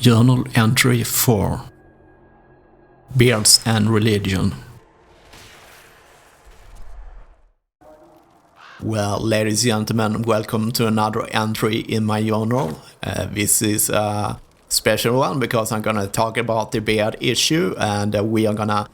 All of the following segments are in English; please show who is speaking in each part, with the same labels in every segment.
Speaker 1: Journal Entry 4 Beards and Religion. Well, ladies and gentlemen, welcome to another entry in my journal. This is a special one because I'm gonna talk about the beard issue, and we are gonna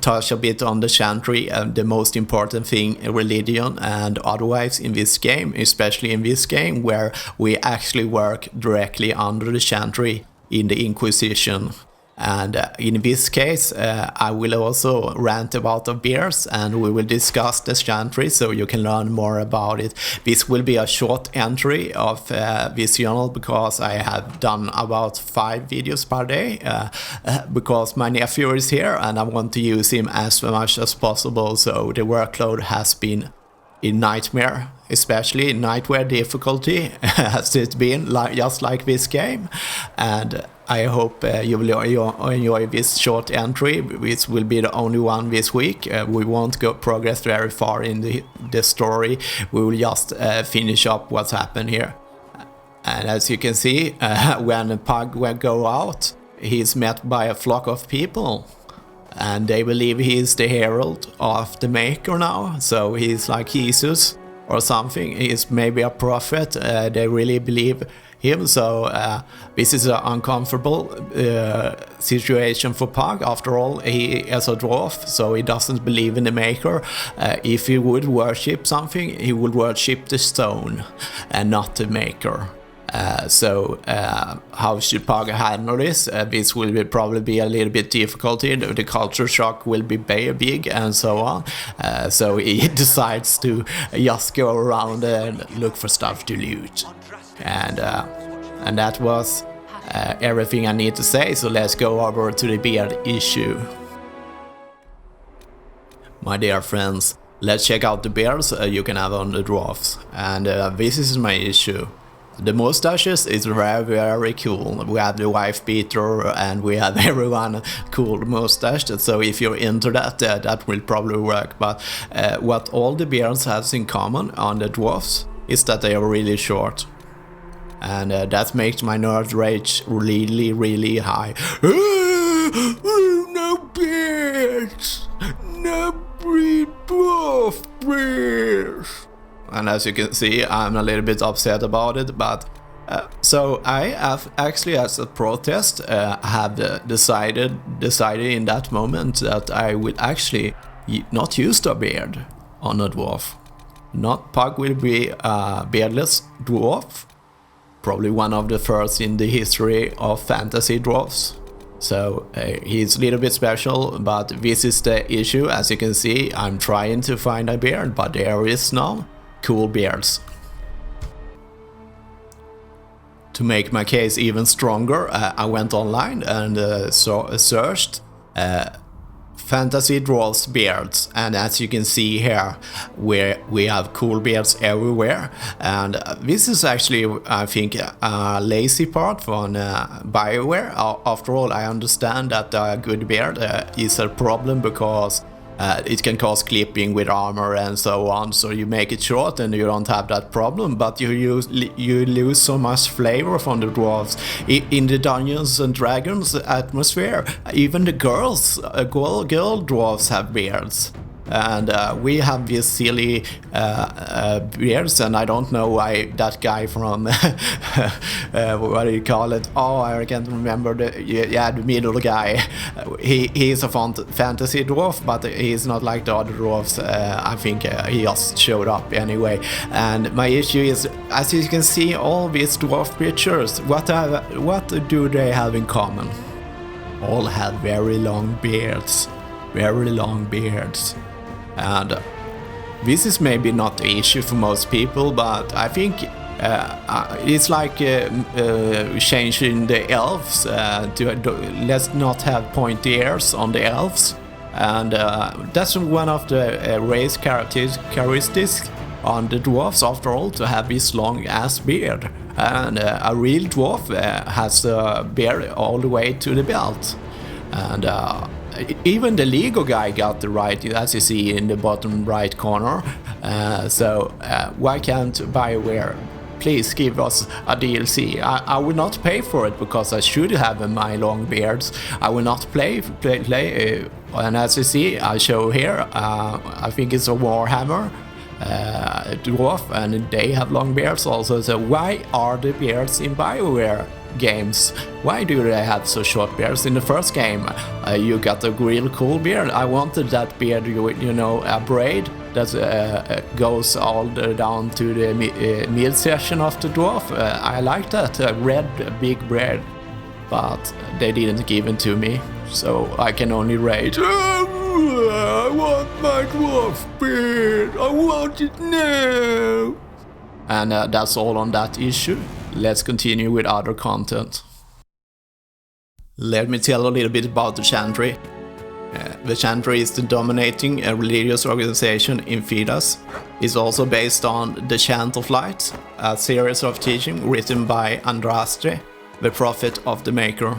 Speaker 1: touch a bit on the Chantry, the most important thing, religion, and otherwise in this game, especially in this game where we actually work directly under the Chantry in the Inquisition. And in this case, I will also rant about the beards, and we will discuss the Chantry so you can learn more about it. This will be a short entry of this journal because I have done about 5 videos per day because my nephew is here and I want to use him as much as possible, so the workload has been a nightmare, especially nightmare difficulty has it been, just like this game. And I hope you will enjoy this short entry, which will be the only one this week. We won't progress very far in the story. We will just finish up what's happened here. And as you can see, when Pug will go out, he's met by a flock of people. And they believe he's the herald of the Maker now. So he's like Jesus or something. He's maybe a prophet. They really believe him, so this is an uncomfortable situation for Pug. After all, he is a dwarf, so he doesn't believe in the Maker. If he would worship something, he would worship the stone and not the Maker. So how should Pug handle this? This will probably be a little bit difficult. The culture shock will be big and so on. So he decides to just go around and look for stuff to loot. And that was everything I need to say, so let's go over to the beard issue. My dear friends, let's check out the beards you can have on the dwarfs. And this is my issue. The mustaches is very cool. We have the wife beater and we have everyone cool mustache, so if you're into that, that will probably work. But what all the beards have in common on the dwarfs is that they are really short. And that makes my nerd rage really high. No beards! No dwarf beards! And as you can see, I'm a little bit upset about it, but so I have actually, as a protest, have decided in that moment that I will actually not use the beard on a dwarf. Not Pug will be a beardless dwarf. Probably one of the first in the history of fantasy dwarfs. So he's a little bit special, but this is the issue. As you can see, I'm trying to find a beard, but there is no cool beards. To make my case even stronger, I went online and searched fantasy dwarfs beards, and as you can see here, we have cool beards everywhere. And this is actually, I think, a lazy part from BioWare. After all, I understand that a good beard is a problem because it can cause clipping with armor and so on, so you make it short and you don't have that problem, but you lose so much flavor from the dwarves. In the Dungeons and Dragons atmosphere, even the girl dwarves have beards. And we have these silly beards, and I don't know why that guy from what do you call it? Oh, I can't remember the middle guy. He's a fantasy dwarf, but he's not like the other dwarfs. I think he just showed up anyway. And my issue is, as you can see, all these dwarf creatures, what do they have in common? All have very long beards. Very long beards. And this is maybe not the issue for most people, but I think it's like changing the elves let's not have pointy ears on the elves. And that's one of the race characteristics on the dwarfs, after all, to have this long ass beard. And a real dwarf has a beard all the way to the belt. And even the Lego guy got the right, as you see in the bottom right corner. So why can't BioWare please give us a DLC. I will not pay for it because I should have my long beards. I will not play. And as you see, I show here, I think it's a Warhammer Dwarf, and they have long beards also. So why are the beards in BioWare games? Why do they have so short beards? In the first game, you got a real cool beard. I wanted that beard, you know, a braid that goes all down to the mid section of the dwarf. I like that red big braid, but they didn't give it to me, so I can only rage. I want my dwarf beard. I want it now. And that's all on that issue. Let's continue with other content. Let me tell a little bit about the Chantry. The Chantry is the dominating religious organization in Fidas. It's also based on the Chant of Light, a series of teaching written by Andraste, the prophet of the Maker.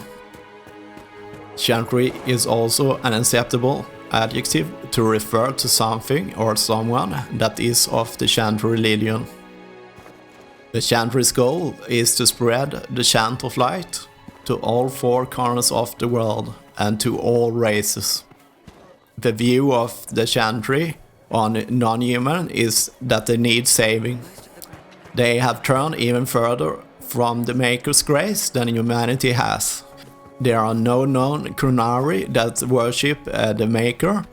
Speaker 1: Chantry is also an acceptable adjective to refer to something or someone that is of the Chantry religion. The Chantry's goal is to spread the Chant of Light to all four corners of the world and to all races. The view of the Chantry on non-human is that they need saving. They have turned even further from the Maker's grace than humanity has. There are no known Krunari that worship the Maker.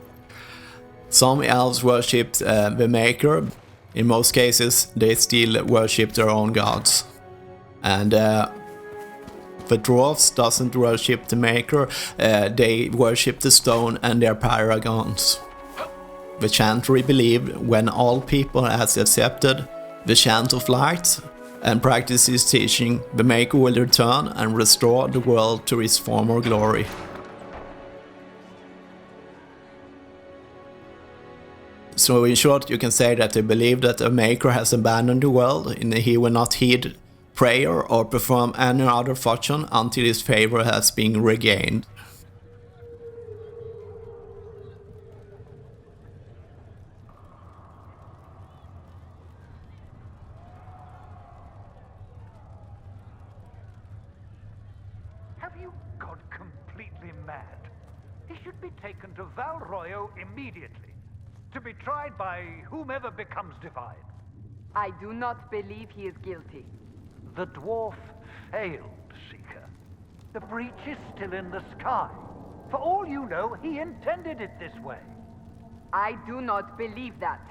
Speaker 1: Some elves worship the Maker. In most cases, they still worship their own gods. And the dwarves doesn't worship the Maker. They worship the stone and their paragons. The Chantry believe when all people has accepted the Chant of Light and practice his teaching, the Maker will return and restore the world to its former glory. So in short, you can say that they believe that the Maker has abandoned the world and he will not heed prayer or perform any other function until his favor has been regained.
Speaker 2: Have you gone completely mad? He should be taken to Val Royo immediately, to be tried by whomever becomes divine.
Speaker 3: I do not believe he is guilty.
Speaker 2: The dwarf failed, Seeker. The breach is still in the sky. For all you know, he intended it this way.
Speaker 3: I do not believe that.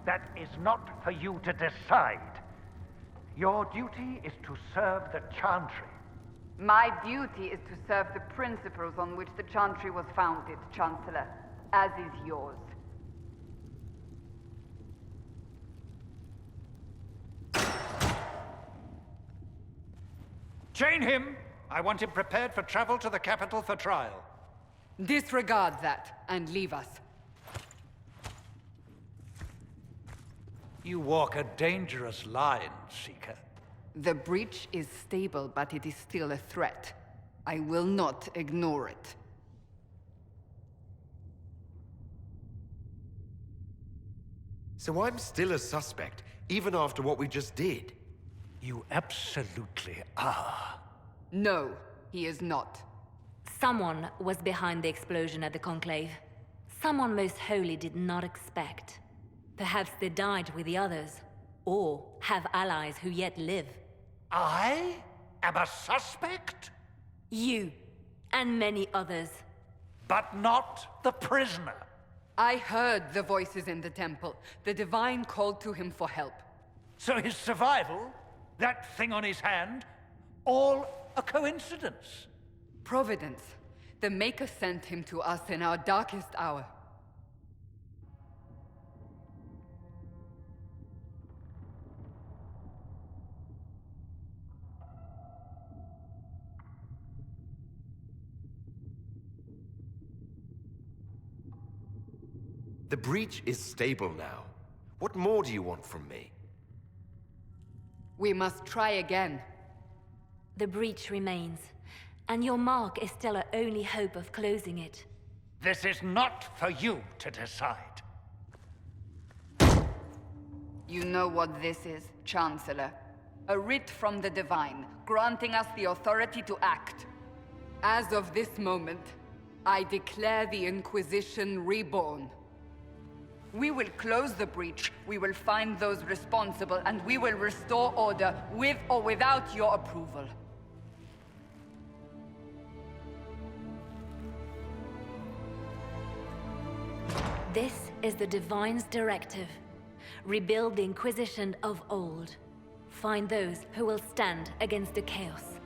Speaker 2: That is not for you to decide. Your duty is to serve the Chantry.
Speaker 3: My duty is to serve the principles on which the Chantry was founded, Chancellor, as is yours.
Speaker 2: Chain him! I want him prepared for travel to the capital for trial.
Speaker 3: Disregard that and leave us.
Speaker 2: You walk a dangerous line, Seeker.
Speaker 3: The breach is stable, but it is still a threat. I will not ignore it.
Speaker 4: So I'm still a suspect, even after what we just did?
Speaker 2: You absolutely are.
Speaker 3: No, he is not.
Speaker 5: Someone was behind the explosion at the Conclave. Someone most holy did not expect. Perhaps they died with the others, or have allies who yet live.
Speaker 2: I am a suspect?
Speaker 5: You, and many others.
Speaker 2: But not the prisoner.
Speaker 3: I heard the voices in the temple. The Divine called to him for help.
Speaker 2: So his survival, that thing on his hand, all a coincidence?
Speaker 3: Providence. The Maker sent him to us in our darkest hour.
Speaker 4: The breach is stable now. What more do you want from me?
Speaker 3: We must try again.
Speaker 5: The breach remains, and your mark is still our only hope of closing it.
Speaker 2: This is not for you to decide.
Speaker 3: You know what this is, Chancellor. A writ from the Divine, granting us the authority to act. As of this moment, I declare the Inquisition reborn. We will close the breach, we will find those responsible, and we will restore order with or without your approval.
Speaker 5: This is the Divine's directive. Rebuild the Inquisition of old. Find those who will stand against the chaos.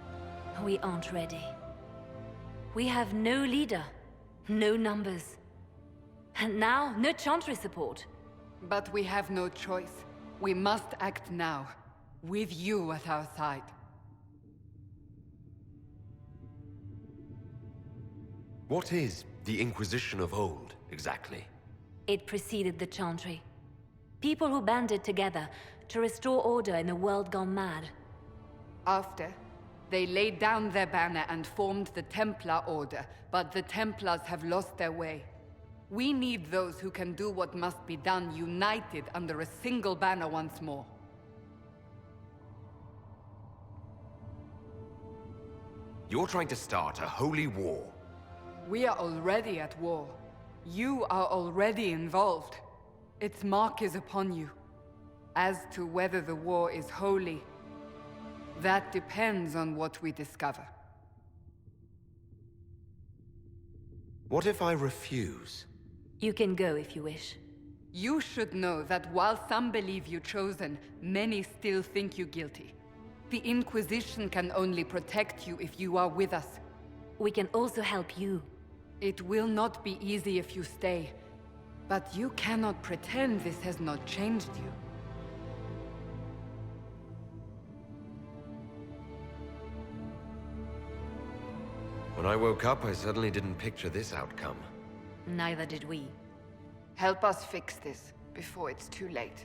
Speaker 5: We aren't ready. We have no leader, no numbers. And now, no Chantry support.
Speaker 3: But we have no choice. We must act now, with you at our side.
Speaker 4: What is the Inquisition of old, exactly?
Speaker 5: It preceded the Chantry. People who banded together to restore order in a world gone mad.
Speaker 3: After, they laid down their banner and formed the Templar Order, but the Templars have lost their way. We need those who can do what must be done, united under a single banner once more.
Speaker 4: You're trying to start a holy war.
Speaker 3: We are already at war. You are already involved. Its mark is upon you. As to whether the war is holy, that depends on what we discover.
Speaker 4: What if I refuse?
Speaker 5: You can go if you wish.
Speaker 3: You should know that while some believe you chosen, many still think you guilty. The Inquisition can only protect you if you are with us.
Speaker 5: We can also help you.
Speaker 3: It will not be easy if you stay, but you cannot pretend this has not changed you.
Speaker 4: When I woke up, I suddenly didn't picture this outcome.
Speaker 5: Neither did we.
Speaker 3: Help us fix this before it's too late.